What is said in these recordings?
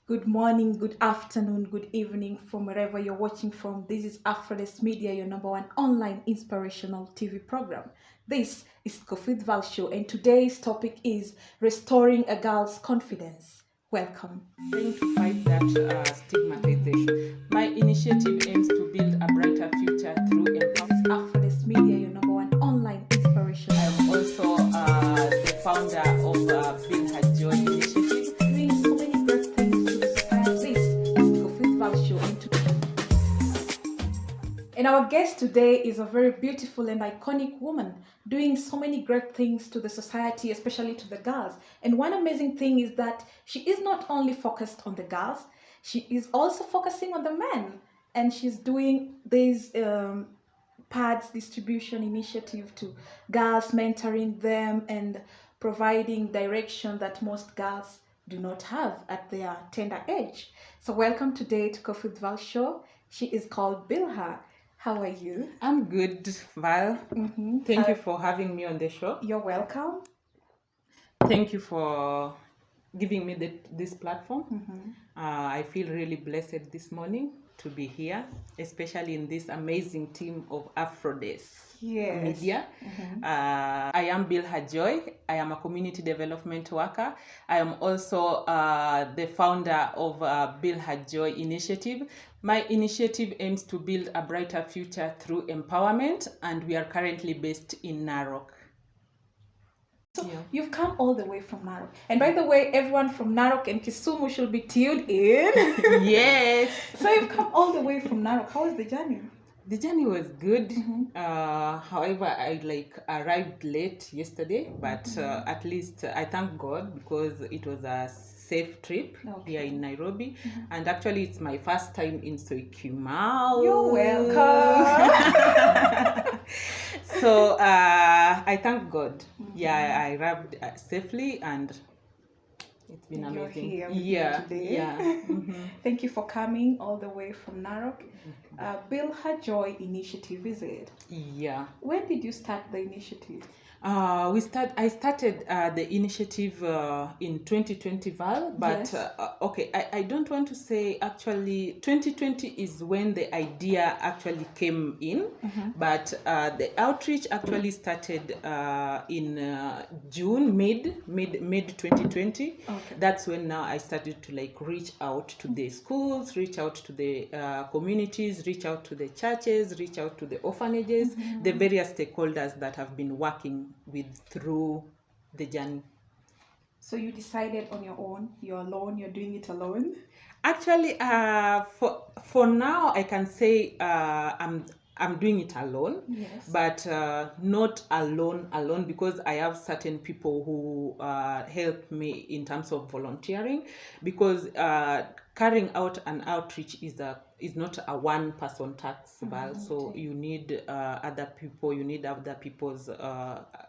Good morning, good afternoon, good evening from wherever you're watching from. This is Afrodess Media, your number one online inspirational TV program. This is Kofit Val Show, and today's topic is restoring a girl's confidence. Welcome. Trying to fight that stigmatization. My initiative aims to build a brighter future through empowerment. Afrodess Media, your number one online inspirational. I am also the founder of Build Her Joy initiative. Doing so many great things to the society. This is Kofit Val Show, and our guest today is a very beautiful and iconic woman doing so many great things to the society, especially to the girls. And one amazing thing is that she is not only focused on the girls, she is also focusing on the men. And she's doing this pads distribution initiative to girls, mentoring them and providing direction that most girls do not have at their tender age. So welcome today to Coffee with Val Show. She is called Bilha. How are you? I'm good, Val. Thank you for having me on the show. You're welcome. Thank you for giving me this platform. I feel really blessed this morning to be here, especially in this amazing team of Afrodess Media. I am Bill Joy. I am a community development worker. I am also the founder of Bill Joy initiative. My initiative aims to build a brighter future through empowerment, and we are currently based in Narok. So you've come all the way from Narok. And by the way, everyone from Narok and Kisumu should be tuned in. Yes. So you've come all the way from Narok. How was the journey? The journey was good. However, I arrived late yesterday, but at least I thank God because it was a safe trip here in Nairobi. And actually, it's my first time in Syokimau. You're welcome. So I thank God. Yeah, I arrived safely and it's been amazing. You're here today. Thank you for coming all the way from Narok. Build Her Joy initiative, is it? Yeah. When did you start the initiative? I started the initiative in 2020, Val, but yes. I don't want to say actually 2020 is when the idea actually came in, but the outreach actually started in June, mid 2020. That's when now I started to reach out to the schools, reach out to the communities, reach out to the churches, reach out to the orphanages, the various stakeholders that have been working with through the journey. So you decided on your own, you're alone, you're doing it alone? Actually, for now I can say I'm doing it alone, yes. But not alone because I have certain people who help me in terms of volunteering, because carrying out an outreach is not a one-person task, so you need other people, you need other people's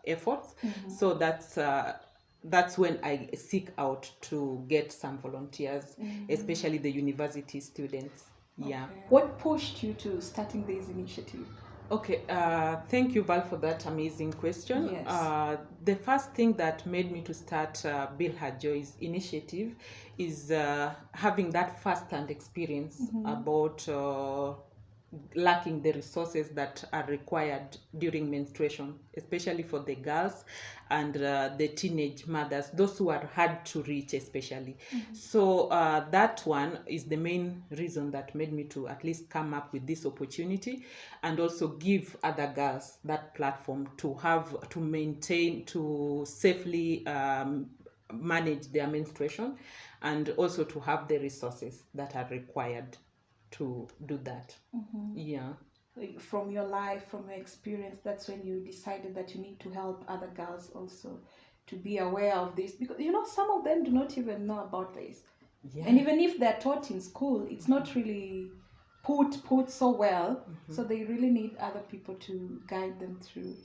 efforts. So that's when I seek out to get some volunteers, especially the university students. Yeah. What pushed you to starting this initiative? Okay, thank you, Val, for that amazing question. Yes. The first thing that made me to start Build Her Joy's initiative is having that first-hand experience about lacking the resources that are required during menstruation, especially for the girls and the teenage mothers, those who are hard to reach especially. So that one is the main reason that made me to at least come up with this opportunity, and also give other girls that platform to maintain, to safely manage their menstruation, and also to have the resources that are required to do that. Yeah. From your life, from your experience, that's when you decided that you need to help other girls also to be aware of this, because some of them do not even know about this. And even if they're taught in school, it's not really put so well. So they really need other people to guide them through.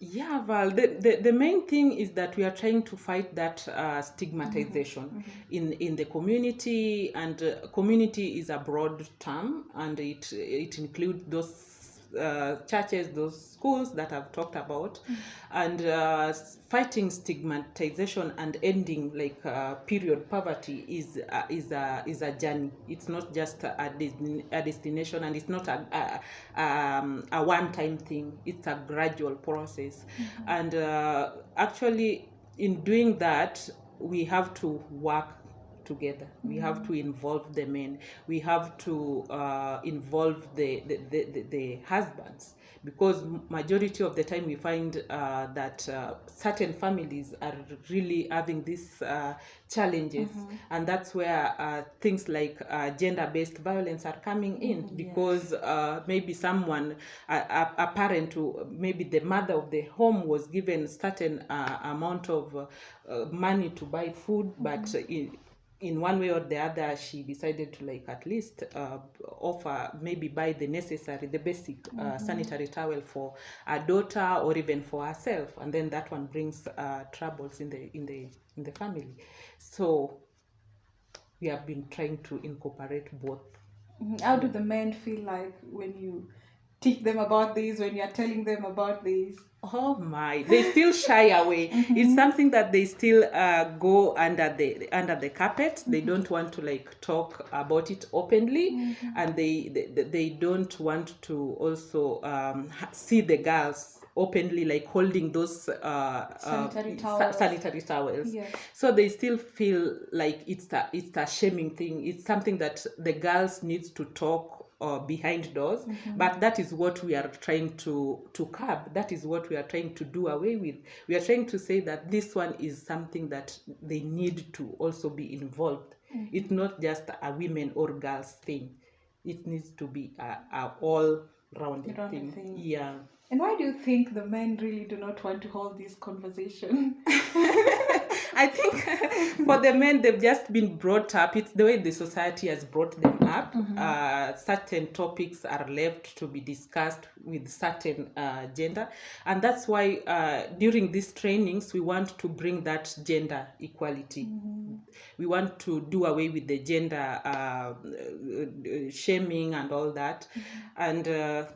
Yeah, Val, the main thing is that we are trying to fight that stigmatization in the community, and community is a broad term, and it includes those churches, those schools that I've talked about, and fighting stigmatization and ending like period poverty is a journey. It's not just a destination, and it's not a one-time thing. It's a gradual process, and actually, in doing that, we have to work together. We have to involve the men. We have to involve the husbands, because majority of the time we find that certain families are really having these challenges, and that's where things like gender-based violence are coming in, because maybe someone, a parent who, maybe the mother of the home was given certain amount of money to buy food, but in one way or the other, she decided to like at least offer, maybe buy the necessary, the basic sanitary towel for a daughter or even for herself, and then that one brings troubles in the family. So we have been trying to incorporate both. How do the men feel like when you teach them about this, when you are telling them about this? Oh my, they still shy away. It's something that they still go under the carpet. They don't want to like talk about it openly, and they don't want to also see the girls openly like holding those sanitary towels. Yes. So they still feel like it's a shaming thing. It's something that the girls needs to talk behind doors, but that is what we are trying to curb. That is what we are trying to do away with. We are trying to say that this one is something that they need to also be involved. It's not just a women or girls thing. It needs to be a all-rounded thing. Yeah. And why do you think the men really do not want to hold this conversation? I think for the men, they've just been brought up. It's the way the society has brought them up. Certain topics are left to be discussed with certain gender. And that's why during these trainings, we want to bring that gender equality. We want to do away with the gender shaming and all that. And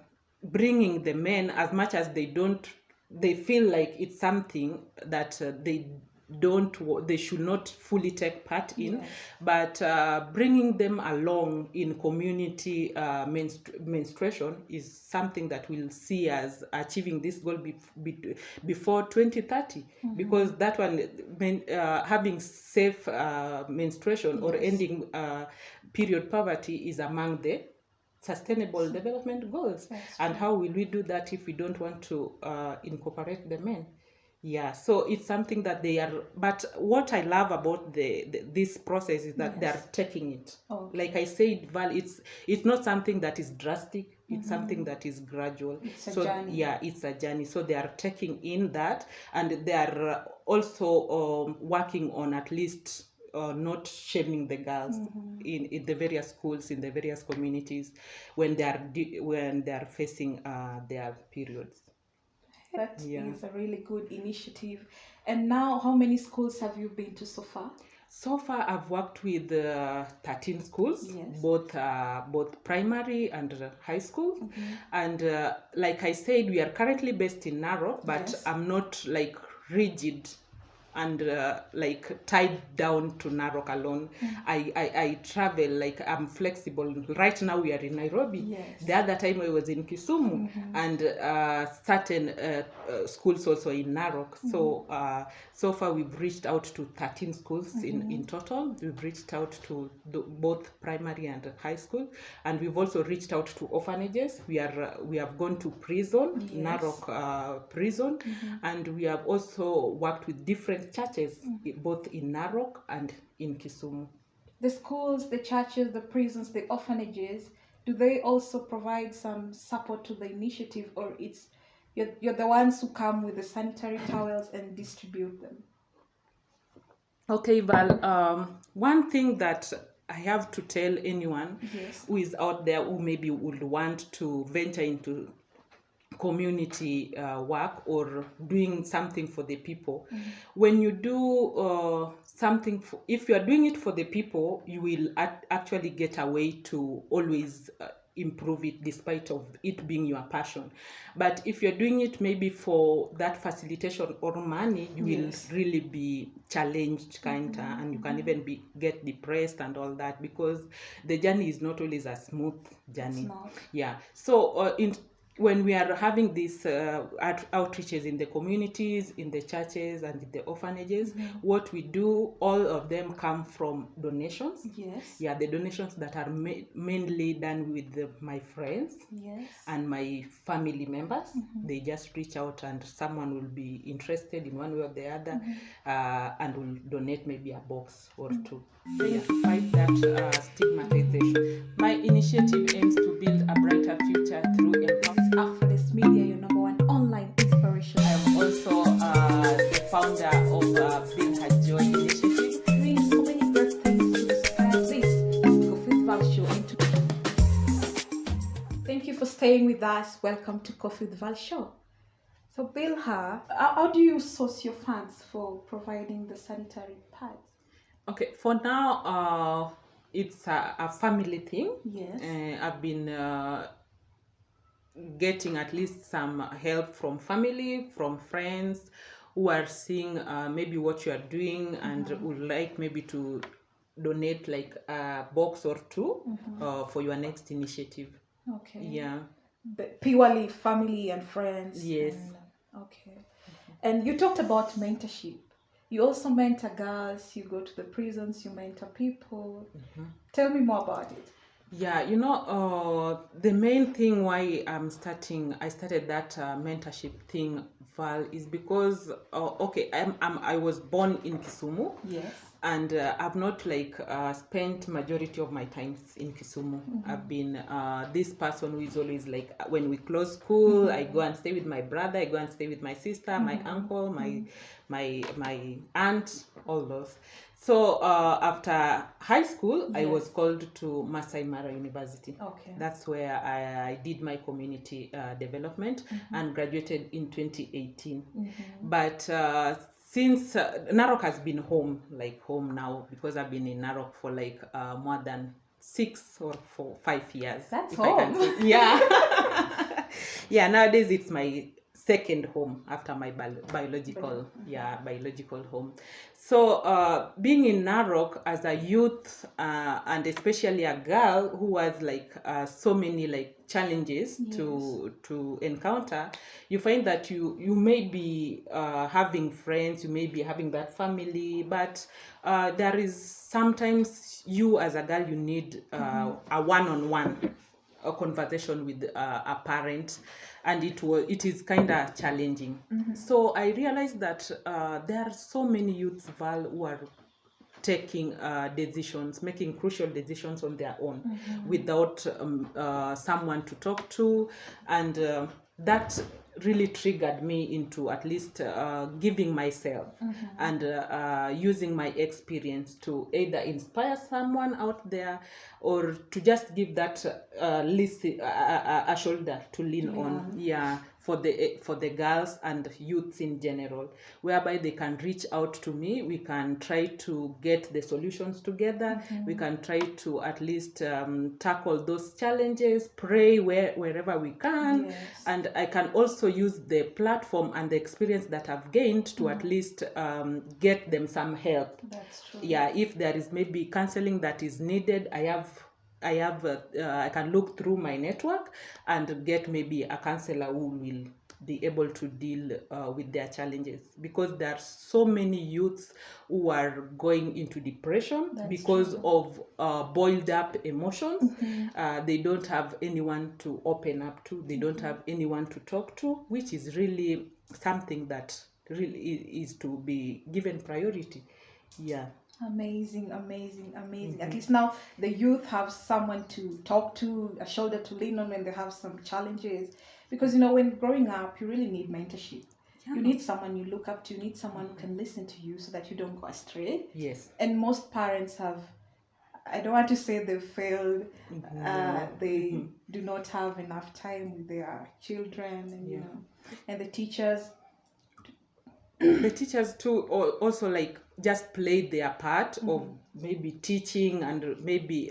bringing the men, as much as they feel like it's something that they should not fully take part in, but bringing them along in community menstruation is something that we'll see as achieving this goal before 2030, because that one, having safe menstruation or ending period poverty is among the sustainable development goals. And how will we do that if we don't want to incorporate the men? Yeah, so it's something that they are, but what I love about this process is that they are taking it. Like I said, Val, it's not something that is drastic. It's something that is gradual. It's a journey. Yeah, it's a journey. So they are taking in that, and they are also working on at least not shaming the girls in the various schools, in the various communities, when they are facing their periods. That is a really good initiative. And now, how many schools have you been to so far? So far, I've worked with 13 schools, both primary and high school. And like I said, we are currently based in Narok, but I'm not like rigid and like tied down to Narok alone. I travel, like I'm flexible. Right now we are in Nairobi. The other time I was in Kisumu, and certain schools also in Narok. So far we've reached out to 13 schools in total. We've reached out to both primary and high school, and we've also reached out to orphanages. We have gone to prison, Narok prison, and we have also worked with different churches, both in Narok and in Kisumu. The schools, the churches, the prisons, the orphanages, do they also provide some support to the initiative, or you're the ones who come with the sanitary towels and distribute them? Okay, Val, one thing that I have to tell anyone who is out there who maybe would want to venture into community work or doing something for the people, when you do something, if you are doing it for the people, you will actually get away to always improve it despite of it being your passion. But if you're doing it maybe for that facilitation or money, you Yes. will really be challenged and you can even get depressed and all that, because the journey is not always a smooth journey. It's not. Yeah. So when we are having these outreaches in the communities, in the churches, and in the orphanages, what we do, all of them come from donations. Yes. Yeah, the donations that are mainly done with my friends. Yes. And my family members. They just reach out and someone will be interested in one way or the other, and will donate maybe a box or two. So yeah, fight that stigmatization. My initiative aims to build a brighter future through empowering. Afrodess Media, your number one online inspiration. I am also the founder of Build Her Joy initiative. Doing so many great things to the society. Coffee with Val Show. Thank you for staying with us. Welcome to Coffee with Val Show. So, Bilha, how do you source your funds for providing the sanitary pads? Okay, for now, it's a family thing. Yes. I've been getting at least some help from family, from friends who are seeing maybe what you are doing and would like maybe to donate like a box or two for your next initiative. Okay. Yeah. But purely family and friends. Yes. Okay. And you talked about mentorship. You also mentor girls, you go to the prisons, you mentor people. Tell me more about it. Yeah, the main thing why I started that mentorship thing, Val, is because I was born in Kisumu. Yes. And I've not spent majority of my time in Kisumu. I've been this person who is always like, when we close school, I go and stay with my brother, I go and stay with my sister, my uncle, my aunt, all those. So after high school, I was called to Masai Mara University. Okay. That's where I did my community development and graduated in 2018. But since Narok has been home now, because I've been in Narok for more than 6 or 5 years. That's if home. I can say. Yeah. Yeah, nowadays it's my second home after my biological home. So being in Narok as a youth and especially a girl who was so many challenges to encounter, you find that you may be having friends, you may be having that family, but there is sometimes you as a girl, you need a one-on-one a conversation with a parent, and it is kind of challenging. So I realized that there are so many youths, Val, who are taking decisions, making crucial decisions on their own without someone to talk to, and that really triggered me into at least giving myself and using my experience to either inspire someone out there or to just give that a shoulder to lean on. Yeah, for the girls and youths in general, whereby they can reach out to me. We can try to get the solutions together. We can try to at least tackle those challenges, pray wherever we can. And I can also use the platform and the experience that I've gained to at least get them some help. That's true. Yeah, if there is maybe counseling that is needed, I can look through my network and get maybe a counselor who will be able to deal with their challenges, because there are so many youths who are going into depression. That's because true. Of boiled up emotions. They don't have anyone to open up to. They don't have anyone to talk to, which is really something that really is to be given priority. Yeah. Amazing. At least now the youth have someone to talk to, a shoulder to lean on when they have some challenges. Because when growing up, you really need mentorship. Yeah. You need someone you look up to. You need someone who can listen to you so that you don't go astray. Yes. And most parents have, I don't want to say they failed. They do not have enough time with their children, and and the teachers the teachers too also like just play their part of maybe teaching and maybe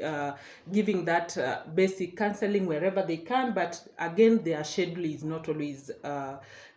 giving that basic counseling wherever they can, but again their schedule is not always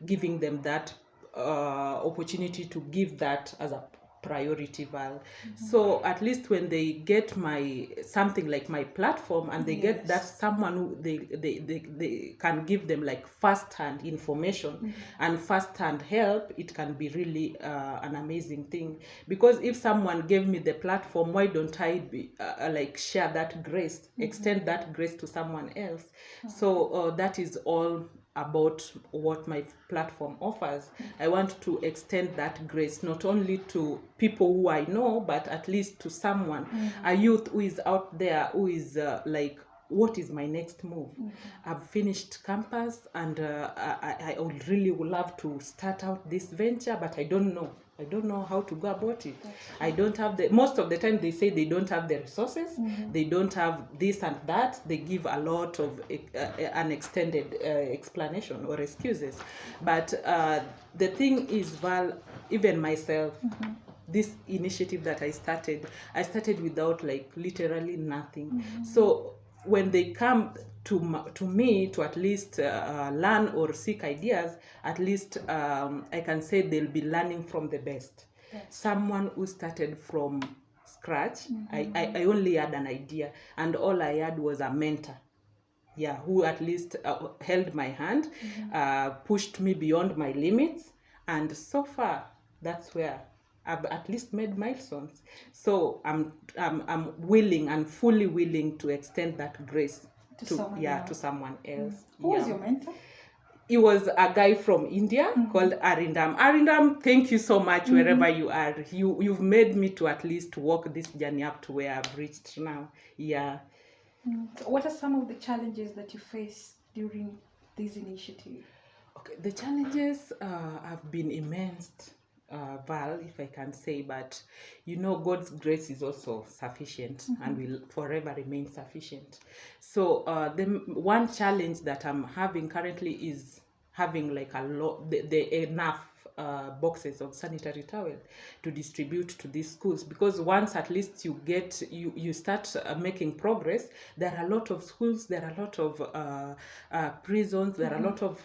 giving them that opportunity to give that as a priority, Val. So at least when they get my something like my platform and they get that someone who they can give them like first-hand information and first-hand help, it can be really an amazing thing. Because if someone gave me the platform, why don't I be like share that grace, extend that grace to someone else? So that is all about what my platform offers. I want to extend that grace not only to people who I know, but at least to someone, a youth who is out there who is like, what is my next move? I've finished campus and I would really love to start out this venture, but I don't know how to go about it. I don't have most of the time they say they don't have the resources, they don't have this and that. They give a lot of an extended explanation or excuses. But the thing is, Val, even myself, this initiative that I started without like literally nothing. So when they come to me to at least learn or seek ideas, at least I can say they'll be learning from the best. Someone who started from scratch, I only had an idea, and all I had was a mentor, who at least held my hand, pushed me beyond my limits, and so far that's where I've at least made milestones. So I'm willing and fully willing to extend that grace to someone else. Who was your mentor? It was a guy from India called Arindam. Arindam, thank you so much wherever you are. You've made me to at least walk this journey up to where I've reached now. Yeah. So what are some of the challenges that you face during this initiative? Okay, the challenges have been immense, Val, if I can say, but God's grace is also sufficient and will forever remain sufficient. So the one challenge that I'm having currently is having like the enough boxes of sanitary towel to distribute to these schools, because once at least you start making progress, there are a lot of schools, there are a lot of prisons, there are a lot of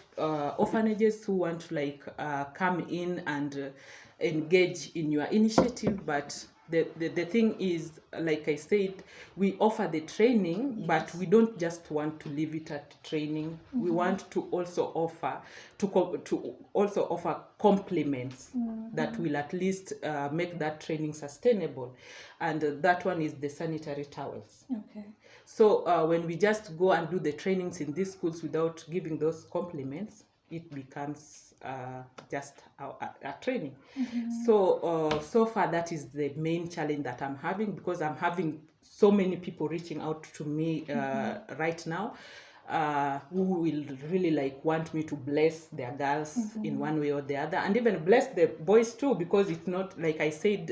orphanages who want to like come in and engage in your initiative. But the thing is, like I said, we offer the training, but we don't just want to leave it at training. We want to also offer complements that will at least make that training sustainable, and that one is the sanitary towels. Okay. So when we just go and do the trainings in these schools without giving those complements, it becomes just a training. So far that is the main challenge that I'm having, because I'm having so many people reaching out to me right now who will really like want me to bless their girls in one way or the other, and even bless the boys too, because it's not, like I said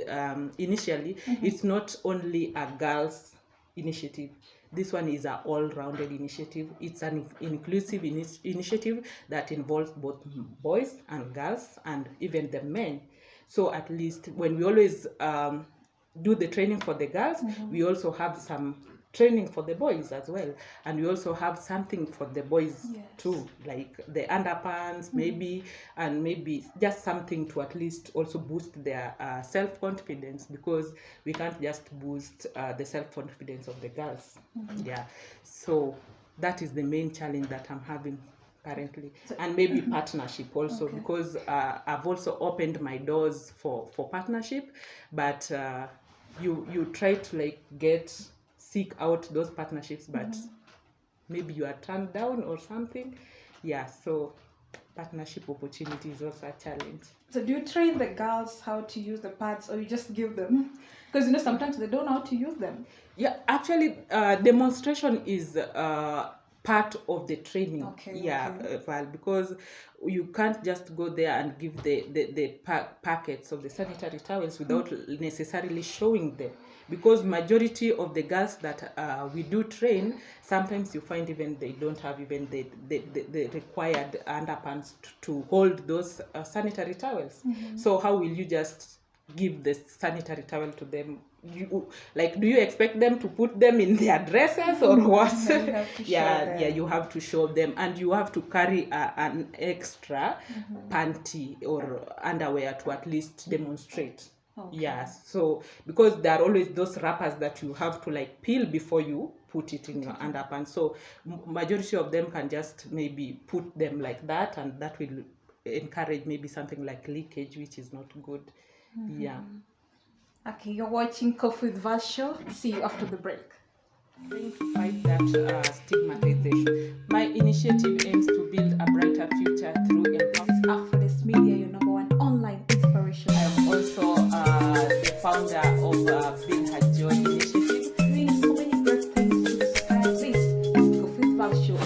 initially, it's not only a girls initiative. This one is an all-rounded initiative. It's an inclusive initiative that involves both boys and girls and even the men. So at least when we always do the training for the girls, we also have some training for the boys as well, and we also have something for the boys too, like the underpants maybe, and maybe just something to at least also boost their self-confidence, because we can't just boost the self-confidence of the girls. So that is the main challenge that I'm having currently, and maybe partnership also, because I've also opened my doors for partnership, but you try to like seek out those partnerships, but maybe you are turned down or something. So partnership opportunity is also a challenge. So do you train the girls how to use the pads, or you just give them? Because sometimes they don't know how to use them. Actually demonstration is part of the training. Well, because you can't just go there and give the packets of the sanitary towels without necessarily showing them, because majority of the girls that we do train, sometimes you find even they don't have even the required underpants to hold those sanitary towels. So how will you just give the sanitary towel to them? Do you expect them to put them in their dresses or what? Yeah, you have to show them, and you have to carry an extra panty or underwear to at least demonstrate. Okay. Yes, so because there are always those wrappers that you have to like peel before you put it in your underpants. So majority of them can just maybe put them like that, and that will encourage maybe something like leakage, which is not good. Yeah. Okay, you're watching Coffee with Val show. See you after the break. Trying to fight that stigmatization. My initiative aims to build a brighter future through empowering. Afrodess Media, your number one online inspiration. I am also the founder of Build Her Joy initiative. Doing so many great things to the society. Please, Coffee with Val show.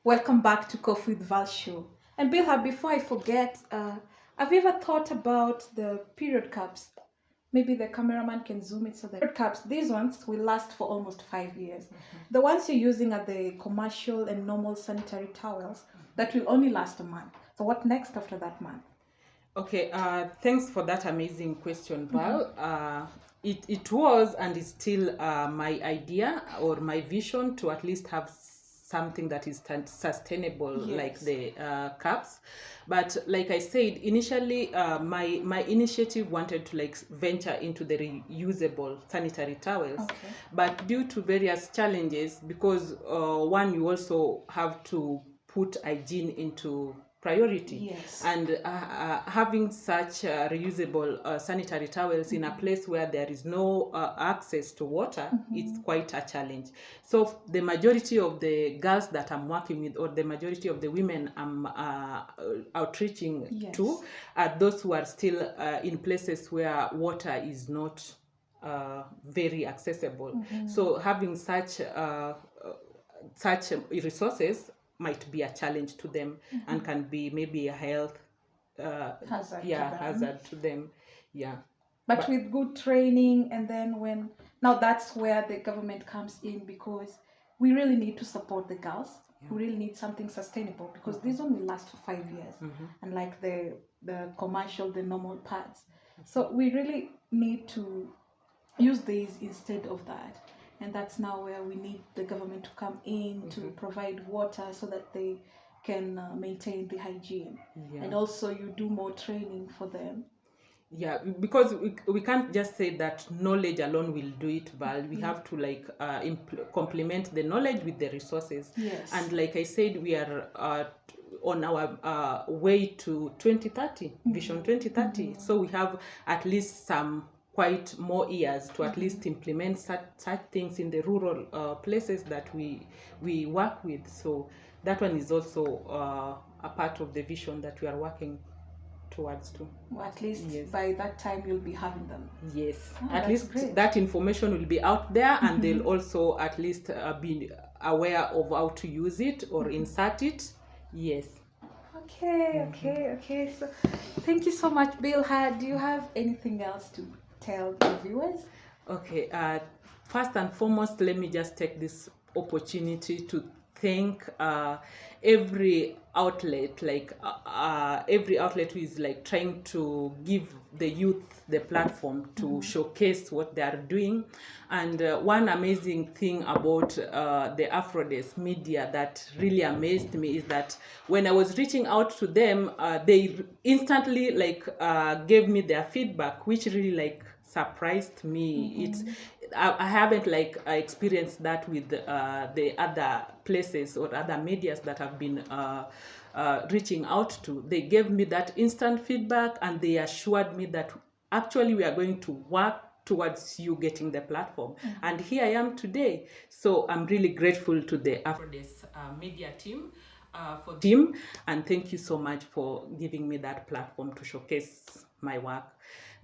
Welcome back to Coffee with Val show. And Bilha, before I forget, have you ever thought about the period cups? Maybe the cameraman can zoom it so the period cups, these ones will last for almost 5 years. The ones you're using are the commercial and normal sanitary towels that will only last a month. So what next after that month? Okay, thanks for that amazing question, Val. It was and is still my idea or my vision to at least have something that is sustainable, yes, like the cups. But like I said initially, my initiative wanted to like venture into the reusable sanitary towels. Okay. But due to various challenges, because one, you also have to put hygiene into priority. Yes. And having such reusable sanitary towels in a place where there is no access to water, it's quite a challenge. So the majority of the girls that I'm working with, or the majority of the women I'm outreaching, yes, to, are those who are still in places where water is not very accessible. So having such resources might be a challenge to them, and can be maybe a health hazard to them. Yeah. But with good training, and then now that's where the government comes in, because we really need to support the girls. Yeah. We really need something sustainable, because this one will last for 5 years, and like the commercial, the normal pads. So we really need to use these instead of that. And that's now where we need the government to come in to provide water so that they can maintain the hygiene. Yeah. And also you do more training for them. Yeah, because we can't just say that knowledge alone will do it, Val. We have to like complement the knowledge with the resources. Yes. And like I said, we are on our way to 2030, Vision 2030. So we have at least some quite more years to at least implement such things in the rural places that we work with. So that one is also a part of the vision that we are working towards too. Well, at least, yes, by that time you'll be having them. Yes, at least great. That information will be out there, and they'll also at least be aware of how to use it or insert it. Yes. Okay. So thank you so much, Bill. Do you have anything else to tell the viewers? Okay, first and foremost, let me just take this opportunity to thank every outlet, like every outlet who is like trying to give the youth the platform to showcase what they are doing. And one amazing thing about the Afrodess Media that really amazed me is that when I was reaching out to them, they instantly like gave me their feedback, which really like surprised me. I haven't like experienced that with the other places or other medias that have been reaching out to. They gave me that instant feedback, and they assured me that actually we are going to work towards you getting the platform. And here I am today. So I'm really grateful to the Afrodess Media team and thank you so much for giving me that platform to showcase my work.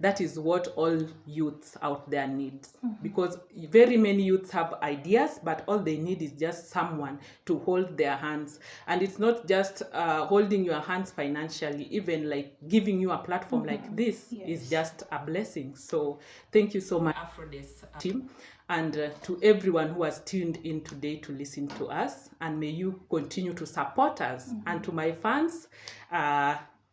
That is what all youths out there need, because very many youths have ideas, but all they need is just someone to hold their hands. And it's not just holding your hands financially, even like giving you a platform like this is just a blessing. So thank you so much, Afrodess team, and to everyone who has tuned in today to listen to us, and may you continue to support us. And to my fans,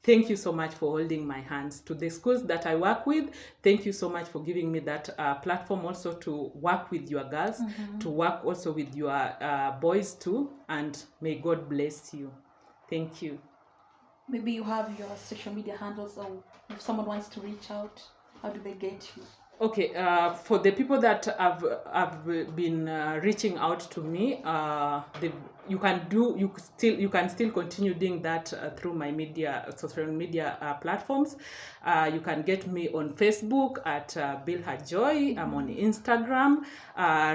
thank you so much for holding my hands. To the schools that I work with, thank you so much for giving me that platform also to work with your girls, to work also with your boys too, and may God bless you. Thank you. Maybe you have your social media handles, or if someone wants to reach out, how do they get you? Okay, for the people that have been reaching out to me, you can still continue doing that through my social media platforms. You can get me on Facebook at Bill Hajoy. I'm on Instagram.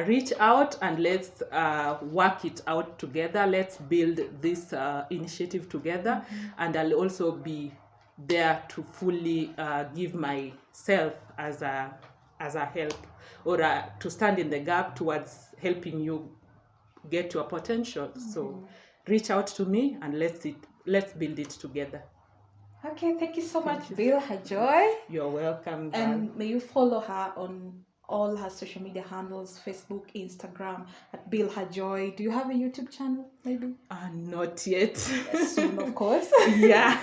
Reach out and let's work it out together. Let's build this initiative together, and I'll also be there to fully give myself as a help, or to stand in the gap towards helping you get your potential. So reach out to me and let's build it together. Okay, thank you so much, Bill Hajoy. You're welcome. And may you follow her on all her social media handles, Facebook, Instagram, at Bill Hajoy. Do you have a YouTube channel, maybe? Not yet. Soon, of course. Yeah.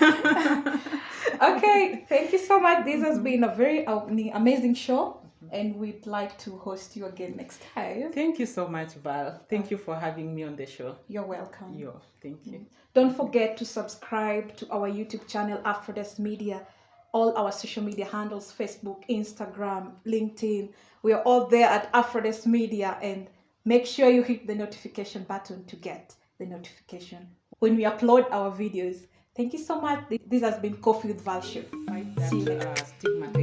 Okay, thank you so much. This has been a very amazing show, and we'd like to host you again next time. Thank you so much, Val. Thank you for having me on the show. You're welcome. Thank you. Don't forget to subscribe to our YouTube channel, Afrodess Media. All our social media handles, Facebook, Instagram, LinkedIn. We are all there at Afrodess Media, and make sure you hit the notification button to get the notification when we upload our videos. Thank you so much. This has been Coffee with Val Show. See you next. Stigma.